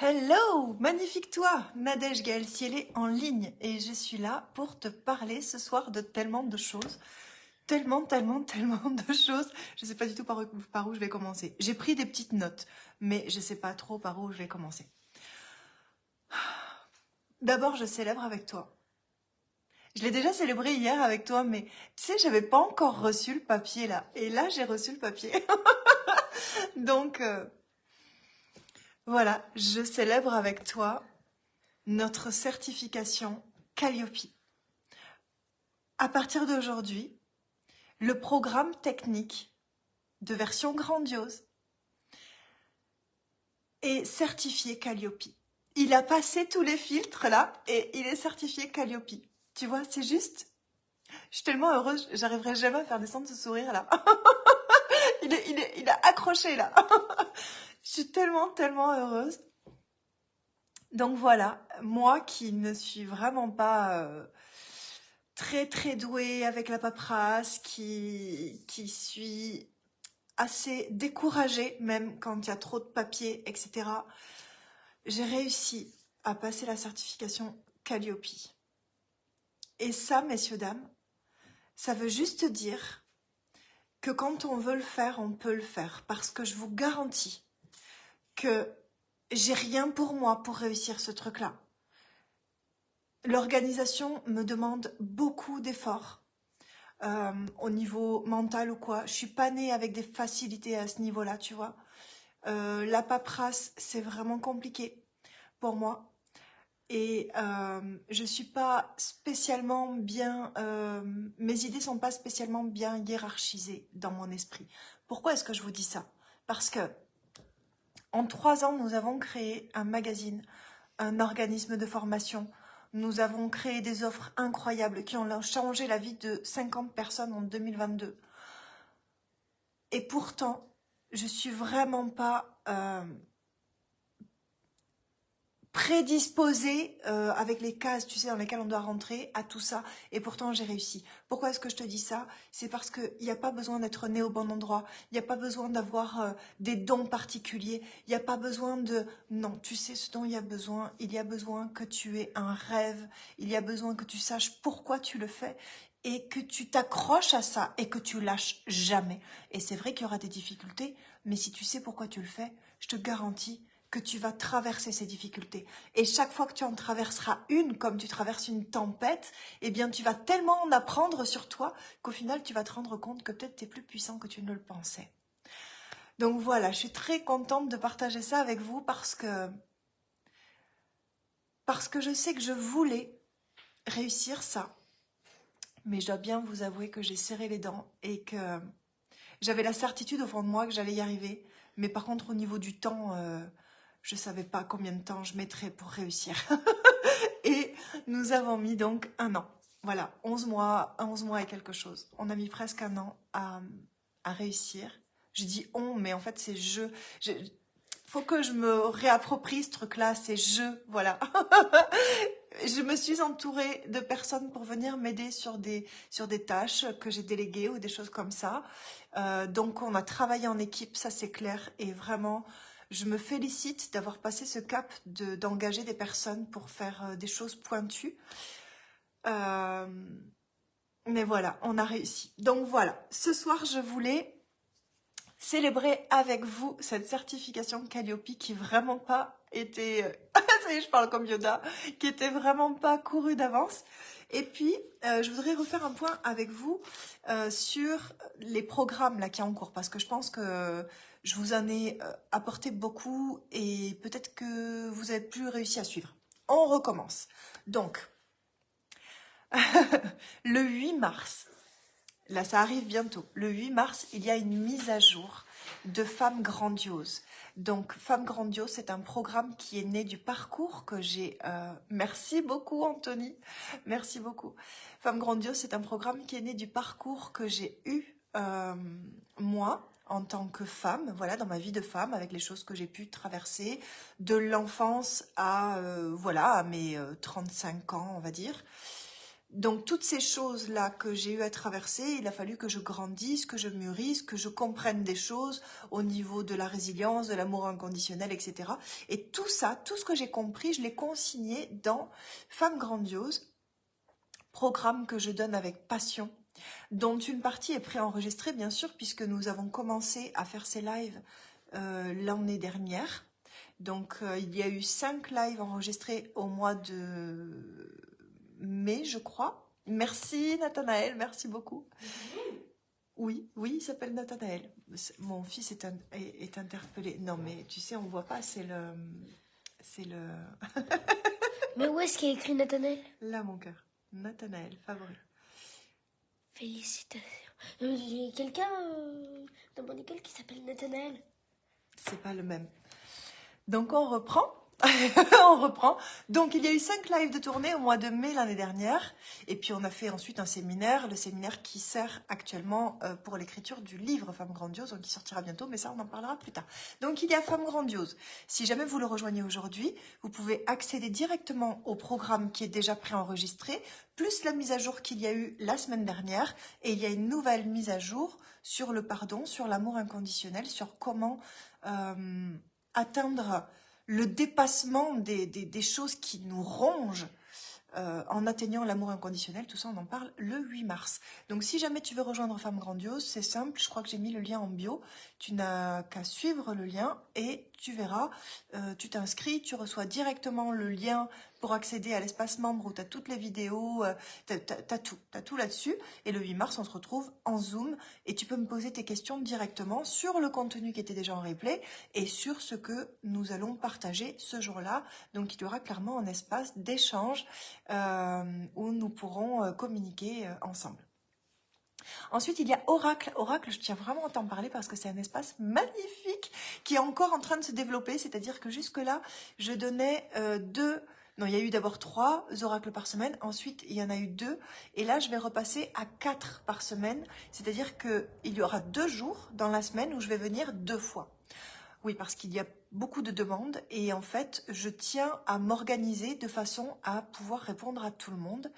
Hello, magnifique toi, Nadège Gaël Cielé en ligne et je suis là pour te parler ce soir de tellement de choses, tellement de choses. Je sais pas du tout par où je vais commencer. J'ai pris des petites notes, mais je sais pas trop par où je vais commencer. D'abord, je célèbre avec toi. Je l'ai déjà célébré hier avec toi, mais tu sais, j'avais pas encore reçu le papier là. Et là, j'ai reçu le papier. Donc, voilà, je célèbre avec toi notre certification Calliope. À partir d'aujourd'hui, le programme technique de version grandiose est certifié Calliope. Il a passé tous les filtres là et il est certifié Calliope. Tu vois, c'est juste... Je suis tellement heureuse, j'arriverai jamais à faire descendre ce sourire là. Il a accroché là. Je suis tellement heureuse. Donc voilà, moi qui ne suis vraiment pas très douée avec la paperasse, qui suis assez découragée même quand il y a trop de papier, etc. J'ai réussi à passer la certification Calliope. Et ça, messieurs, dames, ça veut juste dire que quand on veut le faire, on peut le faire. Parce que je vous garantis que j'ai rien pour moi pour réussir ce truc-là. L'organisation me demande beaucoup d'efforts au niveau mental ou quoi. Je suis pas née avec des facilités à ce niveau-là, tu vois. La paperasse, c'est vraiment compliqué pour moi. Et je suis pas spécialement bien... mes idées sont pas spécialement bien hiérarchisées dans mon esprit. Pourquoi est-ce que je vous dis ça? Parce que en 3 ans, nous avons créé un magazine, un organisme de formation. Nous avons créé des offres incroyables qui ont changé la vie de 50 personnes en 2022. Et pourtant, je suis vraiment pas prédisposée avec les cases, tu sais, dans lesquelles on doit rentrer à tout ça. Et pourtant, j'ai réussi. Pourquoi est-ce que je te dis ça? C'est parce qu'il n'y a pas besoin d'être né au bon endroit. Il n'y a pas besoin d'avoir des dons particuliers. Il n'y a pas besoin de... Non, tu sais ce dont il y a besoin. Il y a besoin que tu aies un rêve. Il y a besoin que tu saches pourquoi tu le fais et que tu t'accroches à ça et que tu lâches jamais. Et c'est vrai qu'il y aura des difficultés, mais si tu sais pourquoi tu le fais, je te garantis que tu vas traverser ces difficultés. Et chaque fois que tu en traverseras une, comme tu traverses une tempête, eh bien tu vas tellement en apprendre sur toi qu'au final tu vas te rendre compte que peut-être tu es plus puissant que tu ne le pensais. Donc voilà, je suis très contente de partager ça avec vous parce que je sais que je voulais réussir ça. Mais je dois bien vous avouer que j'ai serré les dents et que j'avais la certitude au fond de moi que j'allais y arriver. Mais par contre, au niveau du temps, je ne savais pas combien de temps je mettrais pour réussir. Et nous avons mis donc 1 an. Voilà, 11 mois et quelque chose. On a mis presque 1 an à réussir. Je dis on, mais en fait c'est je. Faut que je me réapproprie ce truc-là, c'est je, voilà. Je me suis entourée de personnes pour venir m'aider sur des tâches que j'ai déléguées ou des choses comme ça. Donc on a travaillé en équipe, ça c'est clair. Et vraiment, je me félicite d'avoir passé ce cap d'engager des personnes pour faire des choses pointues. Mais voilà, on a réussi. Donc voilà, ce soir je voulais célébrer avec vous cette certification Calliope qui vraiment pas était... ça y est, je parle comme Yoda, qui était vraiment pas courue d'avance. Et puis, je voudrais refaire un point avec vous sur les programmes là qui sont en cours, parce que je pense que je vous en ai apporté beaucoup et peut-être que vous avez plus réussi à suivre. On recommence. Donc, le 8 mars, là ça arrive bientôt, le 8 mars, il y a une mise à jour de Femmes Grandioses. Donc, Femmes Grandioses, c'est un programme qui est né du parcours que j'ai... Merci beaucoup, Anthony. Merci beaucoup. Femmes Grandioses, c'est un programme qui est né du parcours que j'ai eu, moi, en tant que femme, voilà, dans ma vie de femme, avec les choses que j'ai pu traverser, de l'enfance à, voilà, à mes 35 ans, on va dire. Donc, toutes ces choses-là que j'ai eu à traverser, il a fallu que je grandisse, que je mûrisse, que je comprenne des choses au niveau de la résilience, de l'amour inconditionnel, etc. Et tout ça, tout ce que j'ai compris, je l'ai consigné dans Femme Grandiose, programme que je donne avec passion, dont une partie est préenregistrée, bien sûr, puisque nous avons commencé à faire ces lives l'année dernière. Donc, il y a eu 5 lives enregistrés au mois de mai, je crois. Merci Nathanaël, merci beaucoup. Oui, oui, il s'appelle Nathanaël. Mon fils est interpellé. Non, mais tu sais, on voit pas, c'est le... C'est le... Mais où est-ce qu'il y a écrit Nathanaël? Là, mon cœur. Nathanaël, favori. Félicitations. Il y a quelqu'un dans mon école qui s'appelle Nathanaël. C'est pas le même. Donc, on reprend. On reprend. Donc, il y a eu 5 lives de tournée au mois de mai l'année dernière. Et puis, on a fait ensuite un séminaire. Le séminaire qui sert actuellement pour l'écriture du livre Femme Grandiose, donc qui sortira bientôt, mais ça, on en parlera plus tard. Donc, il y a Femme Grandiose. Si jamais vous le rejoignez aujourd'hui, vous pouvez accéder directement au programme qui est déjà préenregistré, plus la mise à jour qu'il y a eu la semaine dernière. Et il y a une nouvelle mise à jour sur le pardon, sur l'amour inconditionnel, sur comment atteindre le dépassement des choses qui nous rongent en atteignant l'amour inconditionnel. Tout ça, on en parle le 8 mars. Donc, si jamais tu veux rejoindre Femme Grandiose, c'est simple. Je crois que j'ai mis le lien en bio. Tu n'as qu'à suivre le lien et tu verras. Tu t'inscris, tu reçois directement le lien pour accéder à l'espace membre où tu as toutes les vidéos, t'as tout là-dessus. Et le 8 mars, on se retrouve en Zoom et tu peux me poser tes questions directement sur le contenu qui était déjà en replay et sur ce que nous allons partager ce jour-là. Donc, il y aura clairement un espace d'échange où nous pourrons communiquer ensemble. Ensuite, il y a Oracle. Oracle, je tiens vraiment à t'en parler parce que c'est un espace magnifique qui est encore en train de se développer. C'est-à-dire que jusque-là, je donnais 2... Non, il y a eu d'abord 3 oracles par semaine. Ensuite, il y en a eu 2. Et là, je vais repasser à 4 par semaine. C'est-à-dire qu'il y aura 2 jours dans la semaine où je vais venir 2 fois. Oui, parce qu'il y a beaucoup de demandes et en fait, je tiens à m'organiser de façon à pouvoir répondre à tout le monde.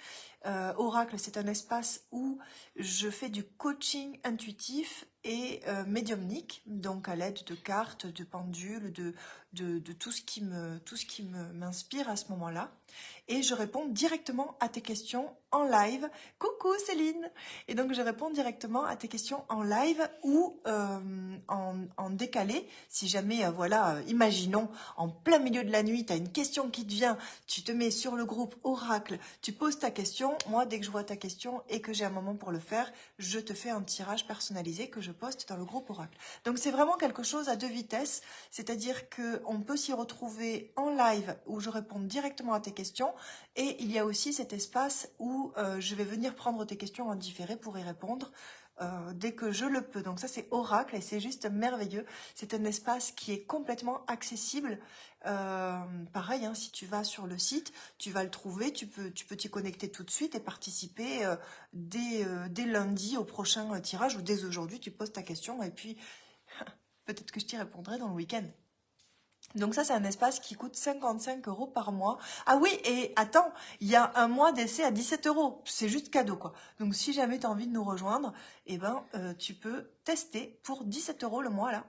Oracle, c'est un espace où je fais du coaching intuitif et médiumnique, donc à l'aide de cartes, de pendules, de tout ce qui m'inspire à ce moment-là. Et je réponds directement à tes questions en live. Coucou Céline! Et donc je réponds directement à tes questions en live ou en décalé. Si jamais, voilà, imaginons, en plein milieu de la nuit, tu as une question qui te vient, tu te mets sur le groupe Oracle, tu poses ta question. Moi, dès que je vois ta question et que j'ai un moment pour le faire, je te fais un tirage personnalisé que je poste dans le groupe Oracle. Donc c'est vraiment quelque chose à 2 vitesses, c'est-à-dire qu'on peut s'y retrouver en live où je réponds directement à tes questions et il y a aussi cet espace où je vais venir prendre tes questions en différé pour y répondre dès que je le peux. Donc ça, c'est Oracle et c'est juste merveilleux. C'est un espace qui est complètement accessible. Pareil, hein, si tu vas sur le site, tu vas le trouver, tu peux t'y connecter tout de suite et participer dès lundi au prochain tirage ou dès aujourd'hui, tu poses ta question et puis peut-être que je t'y répondrai dans le week-end. Donc ça, c'est un espace qui coûte 55 € par mois. Ah oui, et attends, il y a un mois d'essai à 17 €. C'est juste cadeau, quoi. Donc si jamais tu as envie de nous rejoindre, eh ben, tu peux tester pour 17 € le mois, là.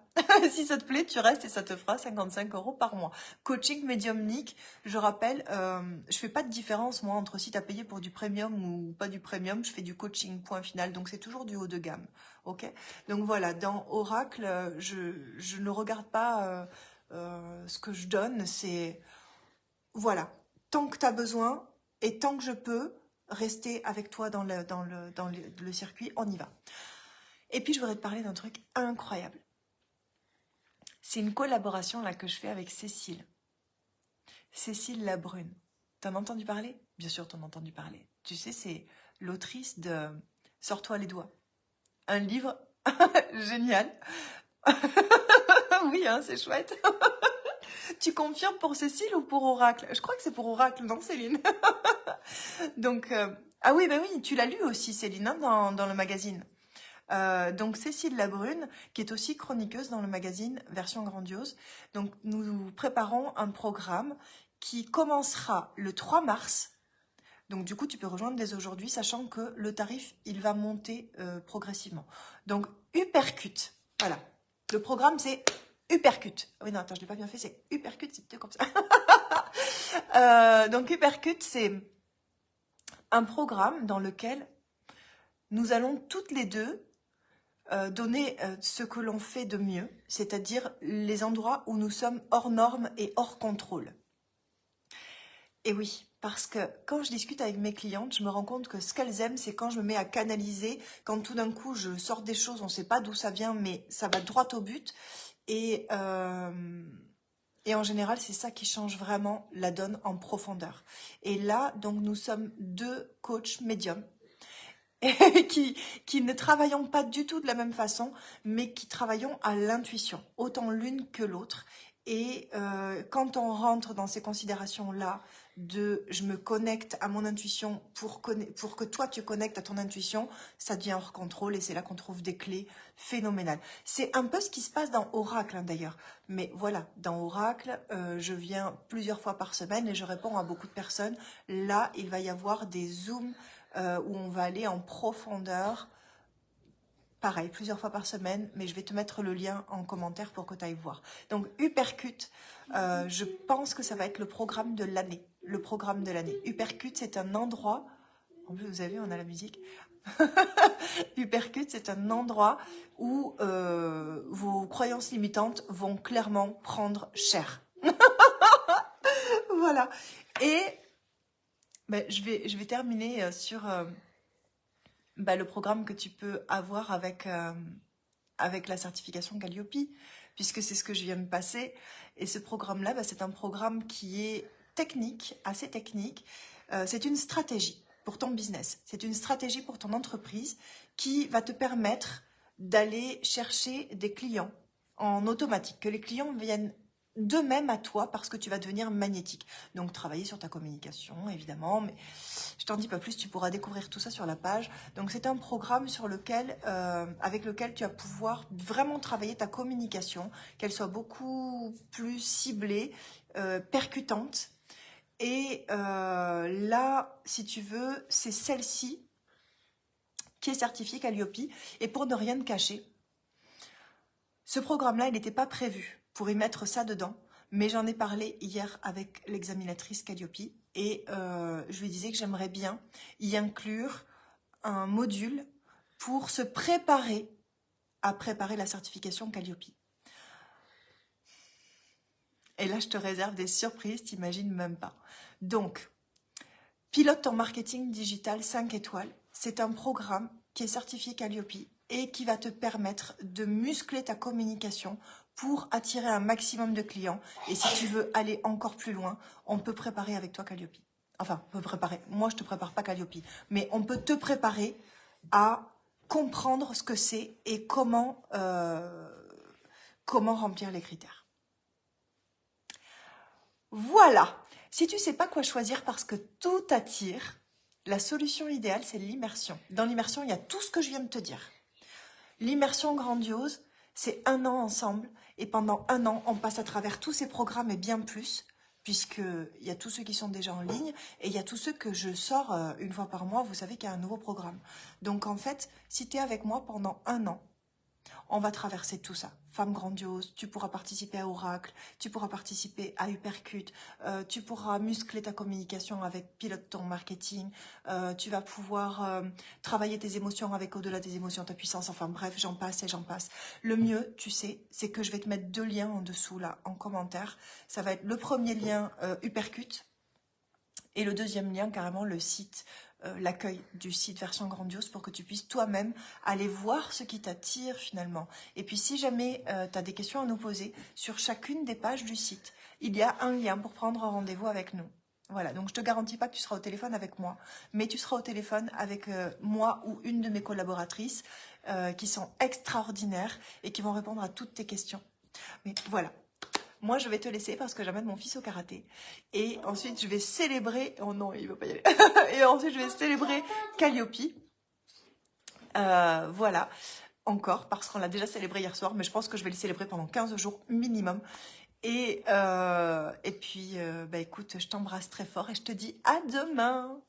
Si ça te plaît, tu restes et ça te fera 55 € par mois. Coaching médiumnique, je rappelle, je fais pas de différence, moi, entre si tu as payé pour du premium ou pas du premium. Je fais du coaching, point final. Donc c'est toujours du haut de gamme. Ok. Donc voilà, dans Oracle, je ne regarde pas... ce que je donne, c'est voilà, tant que tu as besoin et tant que je peux rester avec toi dans le circuit, on y va. Et puis je voudrais te parler d'un truc incroyable. C'est une collaboration là que je fais avec Cécile. Cécile Labrune. T'en as entendu parler? Bien sûr, t'en as entendu parler. Tu sais, c'est l'autrice de Sors-toi les doigts. Un livre génial. Oui, hein, c'est chouette. Tu confirmes pour Cécile ou pour Oracle? Je crois que c'est pour Oracle, non, Céline? Donc, ah oui, ben oui, tu l'as lu aussi, Céline, hein, dans le magazine. Donc, Cécile Labrune, qui est aussi chroniqueuse dans le magazine Version Grandiose. Donc, nous préparons un programme qui commencera le 3 mars Donc du coup, tu peux rejoindre dès aujourd'hui, sachant que le tarif, il va monter progressivement. Donc Hypercute, voilà. Le programme, c'est Hypercute. Ah oui, non, attends, je l'ai pas bien fait, c'est Hypercute, c'est plutôt comme ça. Donc Hypercute, c'est un programme dans lequel nous allons toutes les deux donner ce que l'on fait de mieux, c'est-à-dire les endroits où nous sommes hors normes et hors contrôle. Et oui, parce que quand je discute avec mes clientes, je me rends compte que ce qu'elles aiment, c'est quand je me mets à canaliser, quand tout d'un coup je sors des choses, on ne sait pas d'où ça vient, mais ça va droit au but. Et en général, c'est ça qui change vraiment la donne en profondeur. Et là, donc, nous sommes deux coachs médiums qui ne travaillons pas du tout de la même façon, mais qui travaillons à l'intuition, autant l'une que l'autre. Et quand on rentre dans ces considérations-là, de je me connecte à mon intuition pour que toi tu connectes à ton intuition, ça devient hors contrôle et c'est là qu'on trouve des clés phénoménales. C'est un peu ce qui se passe dans Oracle d'ailleurs. Mais voilà, dans Oracle, je viens plusieurs fois par semaine et je réponds à beaucoup de personnes. Là, il va y avoir des zooms où on va aller en profondeur. Pareil, plusieurs fois par semaine, mais je vais te mettre le lien en commentaire pour que tu ailles voir. Donc, Hypercute, je pense que ça va être le programme de l'année. Le programme de l'année. Hypercute, c'est un endroit... En plus, vous avez vu, on a la musique. Hypercute, c'est un endroit où vos croyances limitantes vont clairement prendre cher. Voilà. Et ben, je vais terminer sur... le programme que tu peux avoir avec la certification Calliope, puisque c'est ce que je viens de passer. Et ce programme-là, c'est un programme qui est technique, assez technique. C'est une stratégie pour ton business. C'est une stratégie pour ton entreprise qui va te permettre d'aller chercher des clients en automatique, que les clients viennent d'eux-mêmes à toi parce que tu vas devenir magnétique. Donc, travailler sur ta communication, évidemment, mais je t'en dis pas plus, tu pourras découvrir tout ça sur la page. Donc, c'est un programme sur lequel, avec lequel tu vas pouvoir vraiment travailler ta communication, qu'elle soit beaucoup plus ciblée, percutante. Et là, si tu veux, c'est celle-ci qui est certifiée Calliope. Et pour ne rien te cacher, ce programme-là, il n'était pas prévu pour y mettre ça dedans, mais j'en ai parlé hier avec l'examinatrice Calliope et je lui disais que j'aimerais bien y inclure un module pour se préparer à préparer la certification Calliope. Et là, je te réserve des surprises, t'imagines même pas. Donc, Pilote ton marketing digital 5 étoiles, c'est un programme qui est certifié Calliope et qui va te permettre de muscler ta communication pour attirer un maximum de clients. Et si tu veux aller encore plus loin, on peut préparer avec toi Calliope. Enfin, on peut préparer. Moi, je ne te prépare pas Calliope, mais on peut te préparer à comprendre ce que c'est et comment remplir les critères. Voilà. Si tu ne sais pas quoi choisir parce que tout t'attire, la solution idéale, c'est l'immersion. Dans l'immersion, il y a tout ce que je viens de te dire. L'immersion grandiose, c'est 1 an ensemble. Et pendant 1 an, on passe à travers tous ces programmes et bien plus, puisqu'il y a tous ceux qui sont déjà en ligne et il y a tous ceux que je sors 1 fois par mois. Vous savez qu'il y a un nouveau programme. Donc en fait, si tu es avec moi pendant 1 an, on va traverser tout ça. Femme grandiose, tu pourras participer à Oracle, tu pourras participer à Hypercute, tu pourras muscler ta communication avec Pilote ton marketing, tu vas pouvoir travailler tes émotions avec Au-delà des émotions, ta puissance, enfin bref, j'en passe et j'en passe. Le mieux, tu sais, c'est que je vais te mettre 2 liens en dessous là, en commentaire. Ça va être le premier lien Hypercute et le deuxième lien, carrément le site, l'accueil du site version grandiose pour que tu puisses toi-même aller voir ce qui t'attire finalement. Et puis si jamais tu as des questions à nous poser, sur chacune des pages du site, il y a un lien pour prendre un rendez-vous avec nous. Voilà, donc je ne te garantis pas que tu seras au téléphone avec moi, mais tu seras au téléphone avec moi ou une de mes collaboratrices qui sont extraordinaires et qui vont répondre à toutes tes questions. Mais voilà. Moi, je vais te laisser parce que j'amène mon fils au karaté. Et ensuite, je vais célébrer... Oh non, il ne veut pas y aller. Et ensuite, je vais célébrer Calliope. Voilà. Encore, parce qu'on l'a déjà célébré hier soir. Mais je pense que je vais le célébrer pendant 15 jours minimum. Et puis, écoute, je t'embrasse très fort et je te dis à demain.